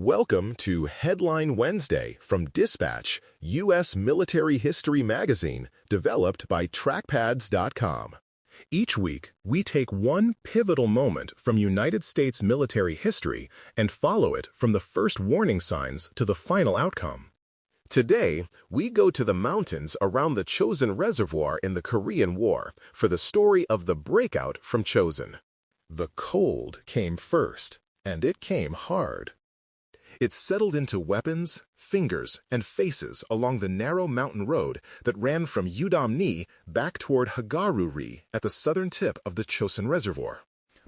Welcome to Headline Wednesday from Dispatch, U.S. Military History Magazine, developed by trackpads.com. Each week, we take one pivotal moment from United States military history and follow it from the first warning signs to the final outcome. Today, we go to the mountains around the Chosin Reservoir in the Korean War for the story of the Breakout from Chosin. The cold came first, and it came hard. It settled into weapons, fingers, and faces along the narrow mountain road that ran from Hungnam back toward Hagaru-ri at the southern tip of the Chosin Reservoir.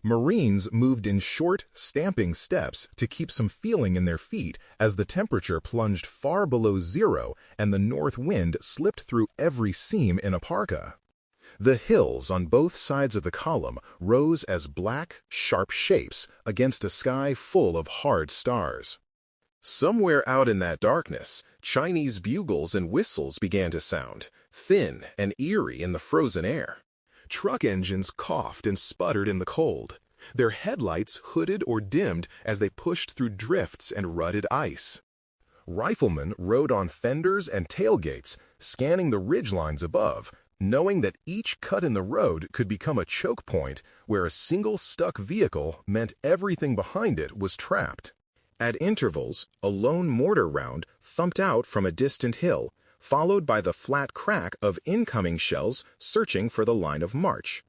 Marines moved in short, stamping steps to keep some feeling in their feet as the temperature plunged far below zero and the north wind slipped through every seam in a parka. The hills on both sides of the column rose as black, sharp shapes against a sky full of hard stars. Somewhere out in that darkness, Chinese bugles and whistles began to sound, thin and eerie in the frozen air. Truck engines coughed and sputtered in the cold, their headlights hooded or dimmed as they pushed through drifts and rutted ice. Riflemen rode on fenders and tailgates, scanning the ridgelines above, knowing that each cut in the road could become a choke point where a single stuck vehicle meant everything behind it was trapped. At intervals, a lone mortar round thumped out from a distant hill, followed by the flat crack of incoming shells searching for the line of march.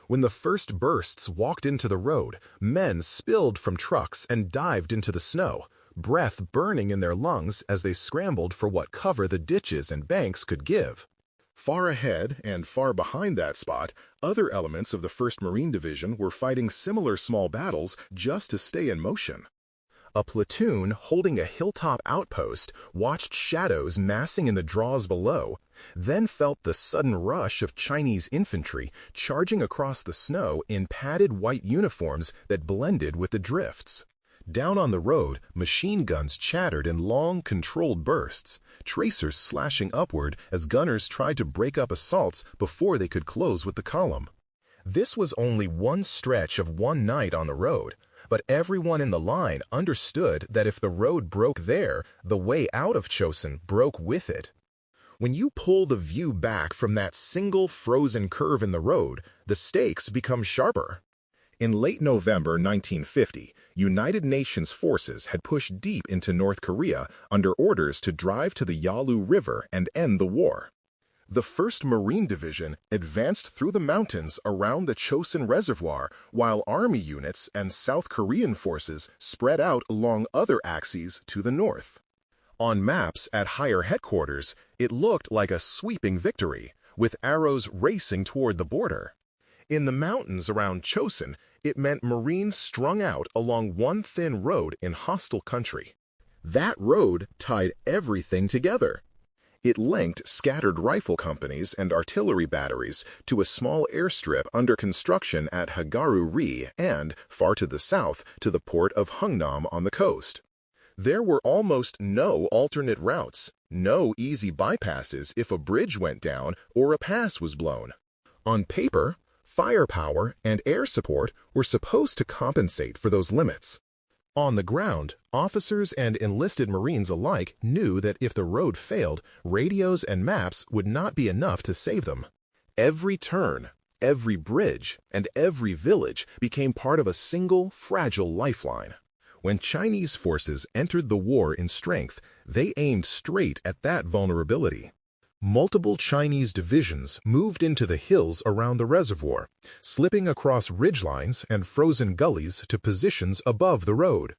When the first bursts walked into the road, men spilled from trucks and dived into the snow, breath burning in their lungs as they scrambled for what cover the ditches and banks could give. Far ahead and far behind that spot, other elements of the 1st Marine Division were fighting similar small battles just to stay in motion. A platoon holding a hilltop outpost watched shadows massing in the draws below, then felt the sudden rush of Chinese infantry charging across the snow in padded white uniforms that blended with the drifts. Down on the road, machine guns chattered in long, controlled bursts, tracers slashing upward as gunners tried to break up assaults before they could close with the column. This was only one stretch of one night on the road, but everyone in the line understood that if the road broke there, the way out of Chosin broke with it. When you pull the view back from that single frozen curve in the road, the stakes become sharper. In late November 1950, United Nations forces had pushed deep into North Korea under orders to drive to the Yalu River and end the war. The 1st Marine Division advanced through the mountains around the Chosin Reservoir, while Army units and South Korean forces spread out along other axes to the north. On maps at higher headquarters, it looked like a sweeping victory, with arrows racing toward the border. In the mountains around Chosin, it meant Marines strung out along one thin road in hostile country. That road tied everything together. It linked scattered rifle companies and artillery batteries to a small airstrip under construction at Hagaru-ri and, far to the south, to the port of Hungnam on the coast. There were almost no alternate routes, no easy bypasses if a bridge went down or a pass was blown. On paper, firepower and air support were supposed to compensate for those limits. On the ground, officers and enlisted Marines alike knew that if the road failed, radios and maps would not be enough to save them. Every turn, every bridge, and every village became part of a single, fragile lifeline. When Chinese forces entered the war in strength, they aimed straight at that vulnerability. Multiple Chinese divisions moved into the hills around the reservoir, slipping across ridgelines and frozen gullies to positions above the road.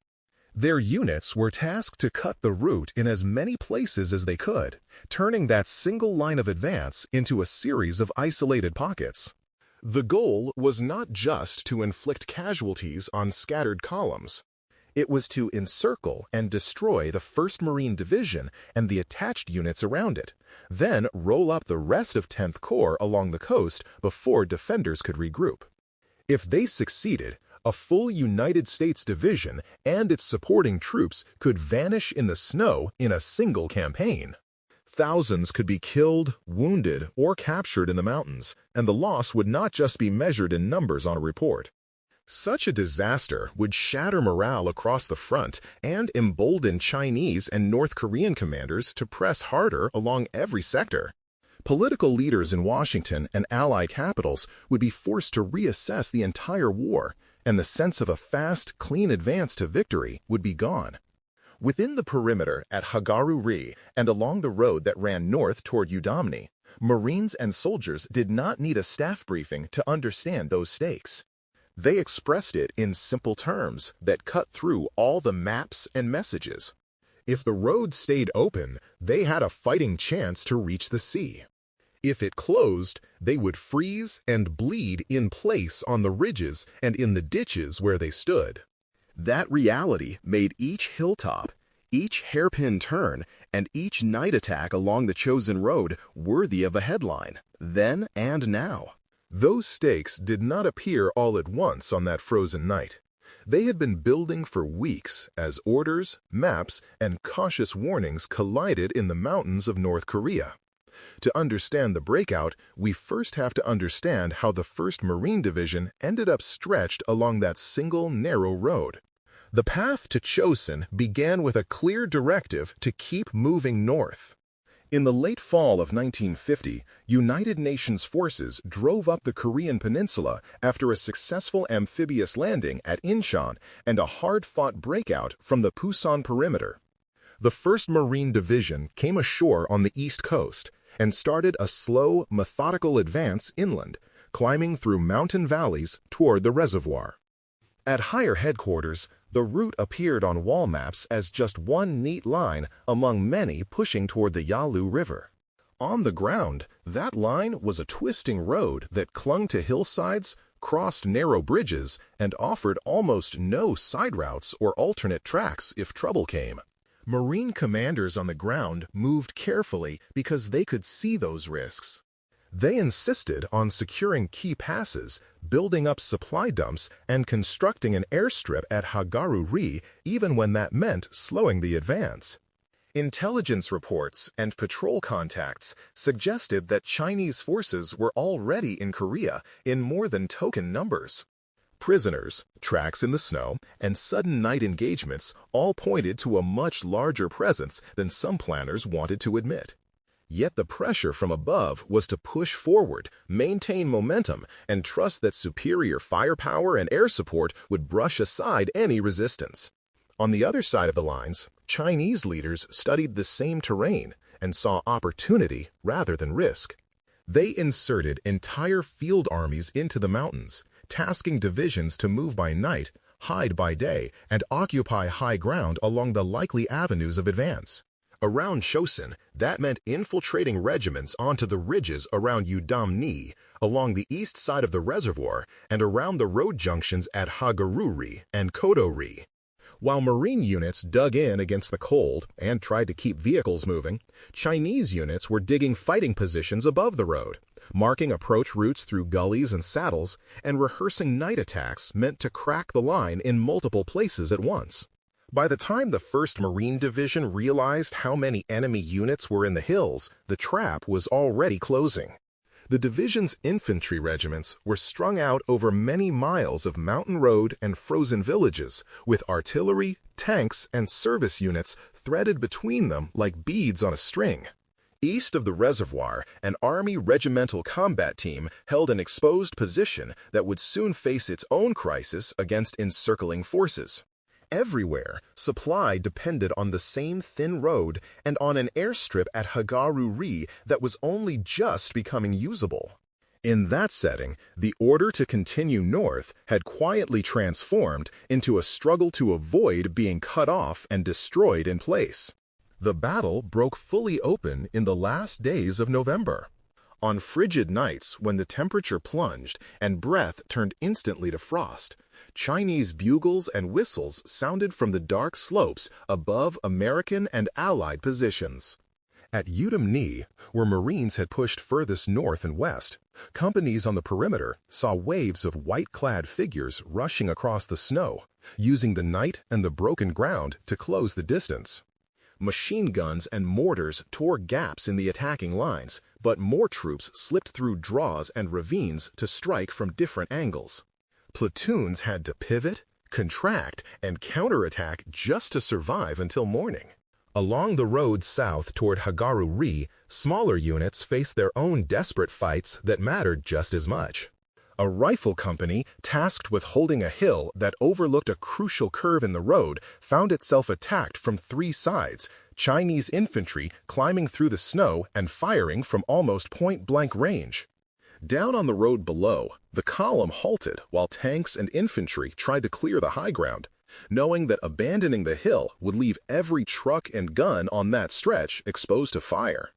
Their units were tasked to cut the route in as many places as they could, turning that single line of advance into a series of isolated pockets. The goal was not just to inflict casualties on scattered columns. It was to encircle and destroy the 1st Marine Division and the attached units around it, then roll up the rest of 10th Corps along the coast before defenders could regroup. If they succeeded, a full United States division and its supporting troops could vanish in the snow in a single campaign. Thousands could be killed, wounded, or captured in the mountains, and the loss would not just be measured in numbers on a report. Such a disaster would shatter morale across the front and embolden Chinese and North Korean commanders to press harder along every sector. Political leaders in Washington and allied capitals would be forced to reassess the entire war, and the sense of a fast, clean advance to victory would be gone. Within the perimeter at Hagaru-ri and along the road that ran north toward Udamni, Marines and soldiers did not need a staff briefing to understand those stakes. They expressed it in simple terms that cut through all the maps and messages. If the road stayed open, they had a fighting chance to reach the sea. If it closed, they would freeze and bleed in place on the ridges and in the ditches where they stood. That reality made each hilltop, each hairpin turn, and each night attack along the chosen road worthy of a headline, then and now. Those stakes did not appear all at once on that frozen night. They had been building for weeks as orders, maps, and cautious warnings collided in the mountains of North Korea. To understand the breakout, we first have to understand how the 1st Marine Division ended up stretched along that single narrow road. The path to Chosin began with a clear directive to keep moving north. In the late fall of 1950, United Nations forces drove up the Korean peninsula after a successful amphibious landing at Inchon and a hard-fought breakout from the Pusan perimeter. The 1st Marine Division came ashore on the east coast and started a slow, methodical advance inland, climbing through mountain valleys toward the reservoir. At higher headquarters, the route appeared on wall maps as just one neat line among many pushing toward the Yalu River. On the ground, that line was a twisting road that clung to hillsides, crossed narrow bridges, and offered almost no side routes or alternate tracks if trouble came. Marine commanders on the ground moved carefully because they could see those risks. They insisted on securing key passes, building up supply dumps, and constructing an airstrip at Hagaru-ri even when that meant slowing the advance. Intelligence reports and patrol contacts suggested that Chinese forces were already in Korea in more than token numbers. Prisoners, tracks in the snow, and sudden night engagements all pointed to a much larger presence than some planners wanted to admit. Yet the pressure from above was to push forward, maintain momentum, and trust that superior firepower and air support would brush aside any resistance. On the other side of the lines, Chinese leaders studied the same terrain and saw opportunity rather than risk. They inserted entire field armies into the mountains, tasking divisions to move by night, hide by day, and occupy high ground along the likely avenues of advance. Around Chosin, that meant infiltrating regiments onto the ridges around Udamni, along the east side of the reservoir, and around the road junctions at Hagaru-ri and Kodo-ri. While Marine units dug in against the cold and tried to keep vehicles moving, Chinese units were digging fighting positions above the road, marking approach routes through gullies and saddles, and rehearsing night attacks meant to crack the line in multiple places at once. By the time the 1st Marine Division realized how many enemy units were in the hills, the trap was already closing. The division's infantry regiments were strung out over many miles of mountain road and frozen villages, with artillery, tanks, and service units threaded between them like beads on a string. East of the reservoir, an Army regimental combat team held an exposed position that would soon face its own crisis against encircling forces. Everywhere, supply depended on the same thin road and on an airstrip at Hagaru-ri that was only just becoming usable. In that setting, the order to continue north had quietly transformed into a struggle to avoid being cut off and destroyed in place. The battle broke fully open in the last days of November. On frigid nights when the temperature plunged and breath turned instantly to frost, Chinese bugles and whistles sounded from the dark slopes above American and Allied positions. At Udamni, where Marines had pushed furthest north and west, companies on the perimeter saw waves of white-clad figures rushing across the snow, using the night and the broken ground to close the distance. Machine guns and mortars tore gaps in the attacking lines, but more troops slipped through draws and ravines to strike from different angles. Platoons had to pivot, contract, and counterattack just to survive until morning. Along the road south toward Hagaru-ri, smaller units faced their own desperate fights that mattered just as much. A rifle company tasked with holding a hill that overlooked a crucial curve in the road found itself attacked from 3 sides, Chinese infantry climbing through the snow and firing from almost point-blank range. Down on the road below, the column halted while tanks and infantry tried to clear the high ground, knowing that abandoning the hill would leave every truck and gun on that stretch exposed to fire.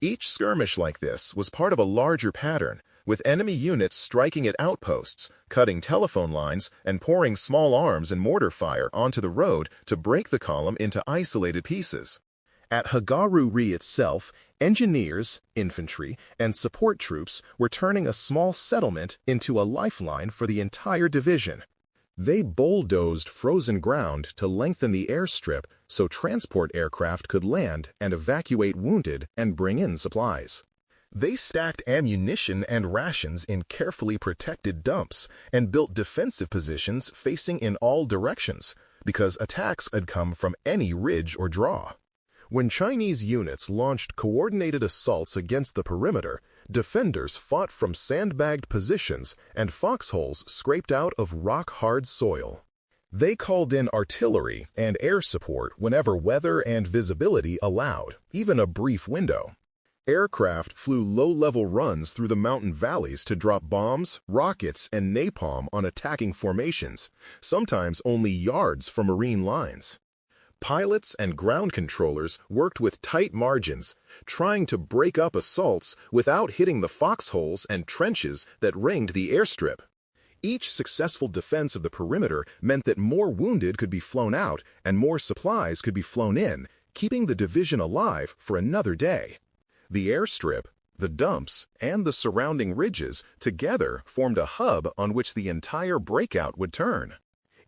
Each skirmish like this was part of a larger pattern, with enemy units striking at outposts, cutting telephone lines, and pouring small arms and mortar fire onto the road to break the column into isolated pieces. At Hagaru-ri itself, engineers, infantry, and support troops were turning a small settlement into a lifeline for the entire division. They bulldozed frozen ground to lengthen the airstrip so transport aircraft could land and evacuate wounded and bring in supplies. They stacked ammunition and rations in carefully protected dumps and built defensive positions facing in all directions, because attacks had come from any ridge or draw. When Chinese units launched coordinated assaults against the perimeter, defenders fought from sandbagged positions and foxholes scraped out of rock-hard soil. They called in artillery and air support whenever weather and visibility allowed, even a brief window. Aircraft flew low-level runs through the mountain valleys to drop bombs, rockets, and napalm on attacking formations, sometimes only yards from Marine lines. Pilots and ground controllers worked with tight margins, trying to break up assaults without hitting the foxholes and trenches that ringed the airstrip. Each successful defense of the perimeter meant that more wounded could be flown out and more supplies could be flown in, keeping the division alive for another day. The airstrip, the dumps, and the surrounding ridges together formed a hub on which the entire breakout would turn.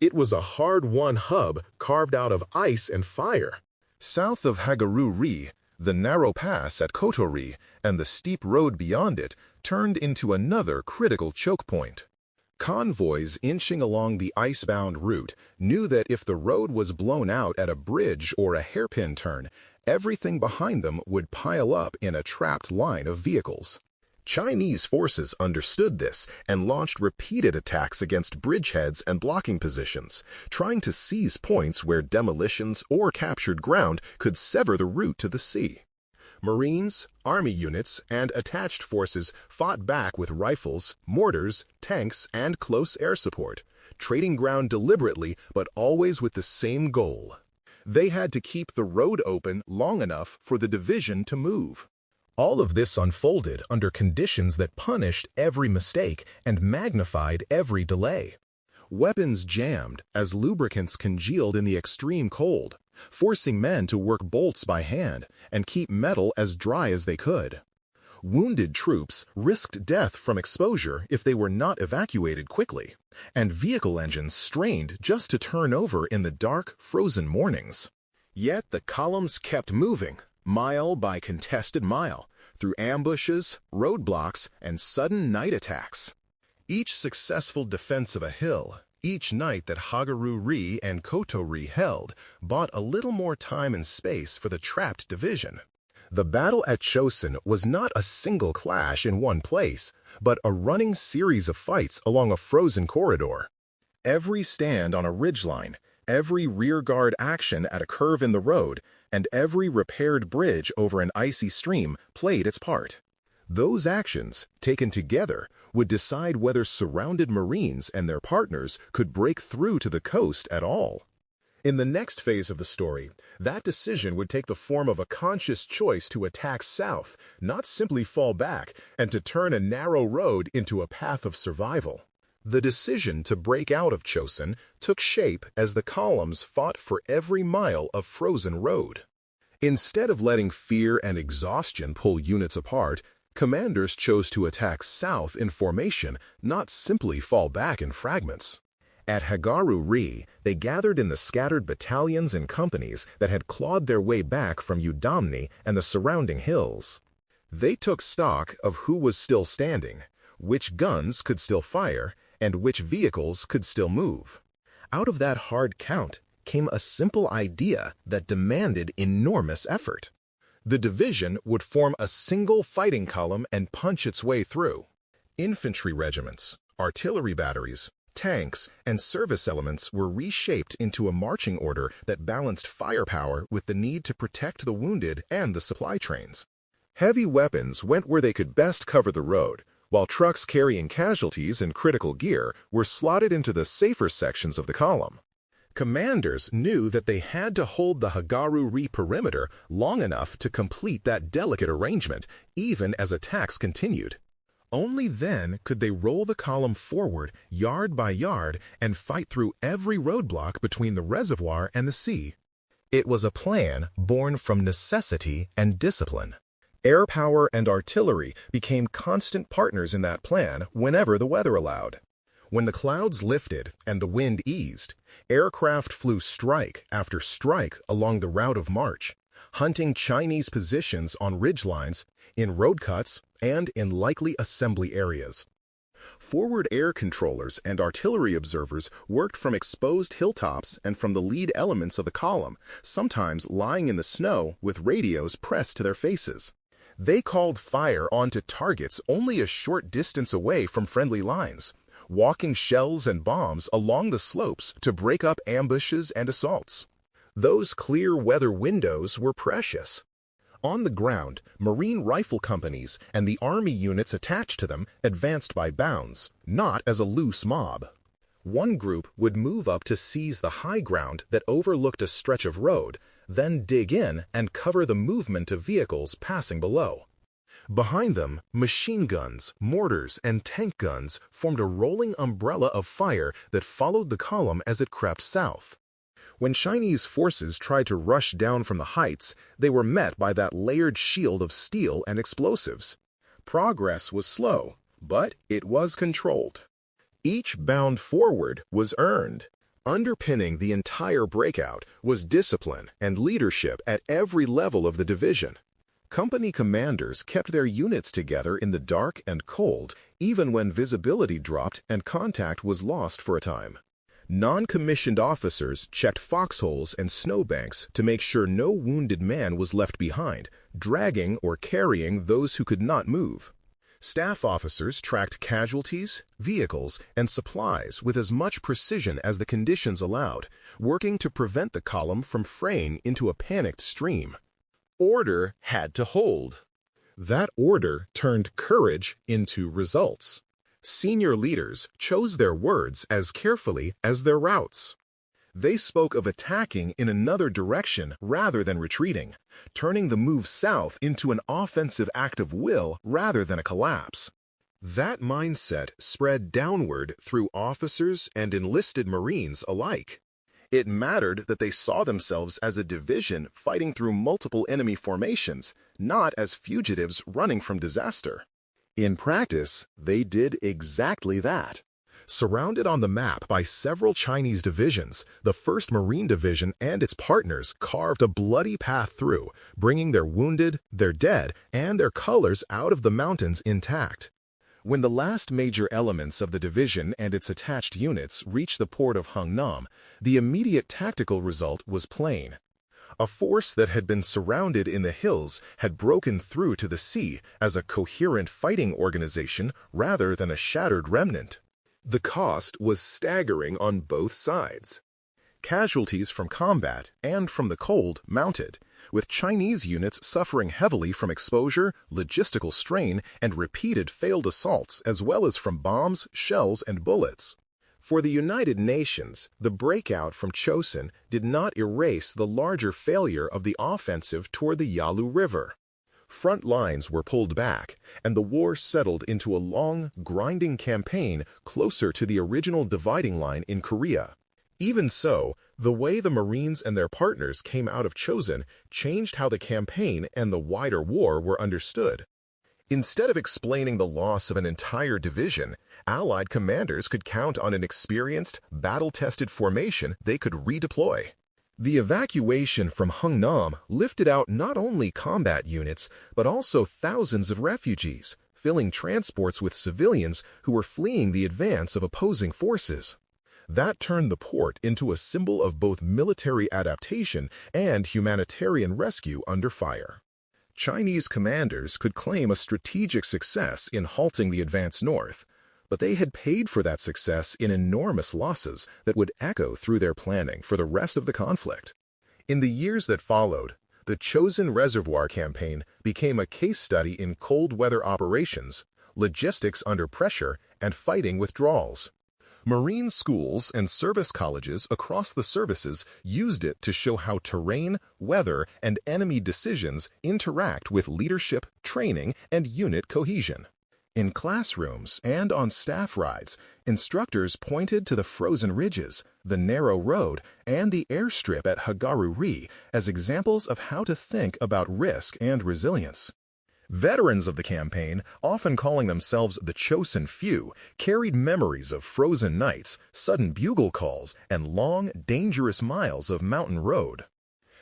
It was a hard-won hub carved out of ice and fire. South of Hagaru-ri, the narrow pass at Koto-ri and the steep road beyond it turned into another critical choke point. Convoys inching along the ice-bound route knew that if the road was blown out at a bridge or a hairpin turn, everything behind them would pile up in a trapped line of vehicles. Chinese forces understood this and launched repeated attacks against bridgeheads and blocking positions, trying to seize points where demolitions or captured ground could sever the route to the sea. Marines, army units, and attached forces fought back with rifles, mortars, tanks, and close air support, trading ground deliberately but always with the same goal. They had to keep the road open long enough for the division to move. All of this unfolded under conditions that punished every mistake and magnified every delay. Weapons jammed as lubricants congealed in the extreme cold, forcing men to work bolts by hand and keep metal as dry as they could. Wounded troops risked death from exposure if they were not evacuated quickly, and vehicle engines strained just to turn over in the dark, frozen mornings. Yet the columns kept moving, mile by contested mile, through ambushes, roadblocks, and sudden night attacks. Each successful defense of a hill, each night that Hagaru-ri and Koto-ri held, bought a little more time and space for the trapped division. The battle at Chosin was not a single clash in one place, but a running series of fights along a frozen corridor. Every stand on a ridgeline, every rearguard action at a curve in the road, and every repaired bridge over an icy stream played its part. Those actions, taken together, would decide whether surrounded Marines and their partners could break through to the coast at all. In the next phase of the story, that decision would take the form of a conscious choice to attack south, not simply fall back, and to turn a narrow road into a path of survival. The decision to break out of Chosin took shape as the columns fought for every mile of frozen road. Instead of letting fear and exhaustion pull units apart, commanders chose to attack south in formation, not simply fall back in fragments. At Hagaru-ri, they gathered in the scattered battalions and companies that had clawed their way back from Udamni and the surrounding hills. They took stock of who was still standing, which guns could still fire, and which vehicles could still move. Out of that hard count came a simple idea that demanded enormous effort. The division would form a single fighting column and punch its way through. Infantry regiments, artillery batteries, tanks, and service elements were reshaped into a marching order that balanced firepower with the need to protect the wounded and the supply trains. Heavy weapons went where they could best cover the road, while trucks carrying casualties and critical gear were slotted into the safer sections of the column. Commanders knew that they had to hold the Hagaru-ri perimeter long enough to complete that delicate arrangement, even as attacks continued. Only then could they roll the column forward yard by yard and fight through every roadblock between the reservoir and the sea. It was a plan born from necessity and discipline. Air power and artillery became constant partners in that plan whenever the weather allowed. When the clouds lifted and the wind eased, aircraft flew strike after strike along the route of march, hunting Chinese positions on ridgelines, in road cuts, and in likely assembly areas. Forward air controllers and artillery observers worked from exposed hilltops and from the lead elements of the column, sometimes lying in the snow with radios pressed to their faces. They called fire onto targets only a short distance away from friendly lines, walking shells and bombs along the slopes to break up ambushes and assaults. Those clear weather windows were precious. On the ground, Marine rifle companies and the Army units attached to them advanced by bounds, not as a loose mob. One group would move up to seize the high ground that overlooked a stretch of road, then dig in and cover the movement of vehicles passing below. Behind them, machine guns, mortars, and tank guns formed a rolling umbrella of fire that followed the column as it crept south. When Chinese forces tried to rush down from the heights, they were met by that layered shield of steel and explosives. Progress was slow, but it was controlled. Each bound forward was earned. Underpinning the entire breakout was discipline and leadership at every level of the division. Company commanders kept their units together in the dark and cold, even when visibility dropped and contact was lost for a time. Non-commissioned officers checked foxholes and snowbanks to make sure no wounded man was left behind, dragging or carrying those who could not move. Staff officers tracked casualties, vehicles, and supplies with as much precision as the conditions allowed, working to prevent the column from fraying into a panicked stream. Order had to hold. That order turned courage into results. Senior leaders chose their words as carefully as their routes. They spoke of attacking in another direction rather than retreating, turning the move south into an offensive act of will rather than a collapse. That mindset spread downward through officers and enlisted Marines alike. It mattered that they saw themselves as a division fighting through multiple enemy formations, not as fugitives running from disaster. In practice, they did exactly that. Surrounded on the map by several Chinese divisions, the 1st Marine Division and its partners carved a bloody path through, bringing their wounded, their dead, and their colors out of the mountains intact. When the last major elements of the division and its attached units reached the port of Hungnam, the immediate tactical result was plain. A force that had been surrounded in the hills had broken through to the sea as a coherent fighting organization rather than a shattered remnant. The cost was staggering on both sides. Casualties from combat and from the cold mounted, with Chinese units suffering heavily from exposure, logistical strain, and repeated failed assaults, as well as from bombs, shells, and bullets. For the United Nations, the breakout from Chosin did not erase the larger failure of the offensive toward the Yalu River. Front lines were pulled back, and the war settled into a long, grinding campaign closer to the original dividing line in Korea. Even so, the way the Marines and their partners came out of Chosin changed how the campaign and the wider war were understood. Instead of explaining the loss of an entire division, Allied commanders could count on an experienced, battle-tested formation they could redeploy. The evacuation from Hungnam lifted out not only combat units, but also thousands of refugees, filling transports with civilians who were fleeing the advance of opposing forces. That turned the port into a symbol of both military adaptation and humanitarian rescue under fire. Chinese commanders could claim a strategic success in halting the advance north, but they had paid for that success in enormous losses that would echo through their planning for the rest of the conflict. In the years that followed, the Chosin Reservoir campaign became a case study in cold weather operations, logistics under pressure, and fighting withdrawals. Marine schools and service colleges across the services used it to show how terrain, weather, and enemy decisions interact with leadership, training, and unit cohesion. In classrooms and on staff rides, instructors pointed to the frozen ridges, the narrow road, and the airstrip at Hagaru-ri as examples of how to think about risk and resilience. Veterans of the campaign, often calling themselves the Chosin Few, carried memories of frozen nights, sudden bugle calls, and long, dangerous miles of mountain road.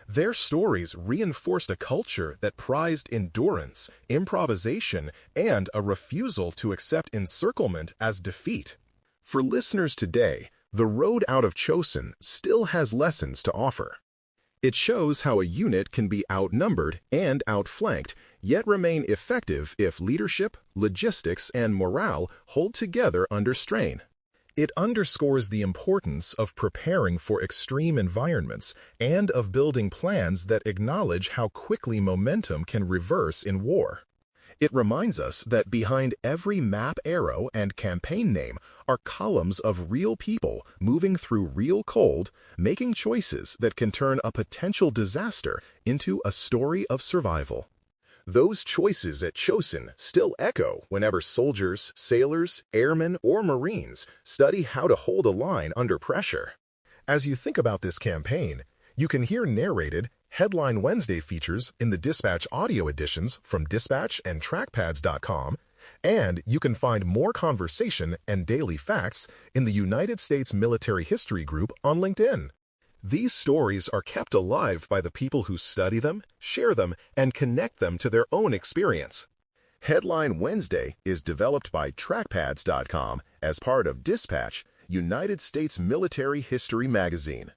Their stories reinforced a culture that prized endurance, improvisation, and a refusal to accept encirclement as defeat. For listeners today, the road out of Chosin still has lessons to offer. It shows how a unit can be outnumbered and outflanked, yet remain effective if leadership, logistics, and morale hold together under strain. It underscores the importance of preparing for extreme environments and of building plans that acknowledge how quickly momentum can reverse in war. It reminds us that behind every map arrow and campaign name are columns of real people moving through real cold, making choices that can turn a potential disaster into a story of survival. Those choices at Chosin still echo whenever soldiers, sailors, airmen, or Marines study how to hold a line under pressure. As you think about this campaign, you can hear narrated Headline Wednesday features in the Dispatch audio editions from Dispatch and trackpads.com, and you can find more conversation and daily facts in the United States Military History Group on LinkedIn. These stories are kept alive by the people who study them, share them, and connect them to their own experience. Headline Wednesday is developed by trackpads.com as part of Dispatch, United States Military History Magazine.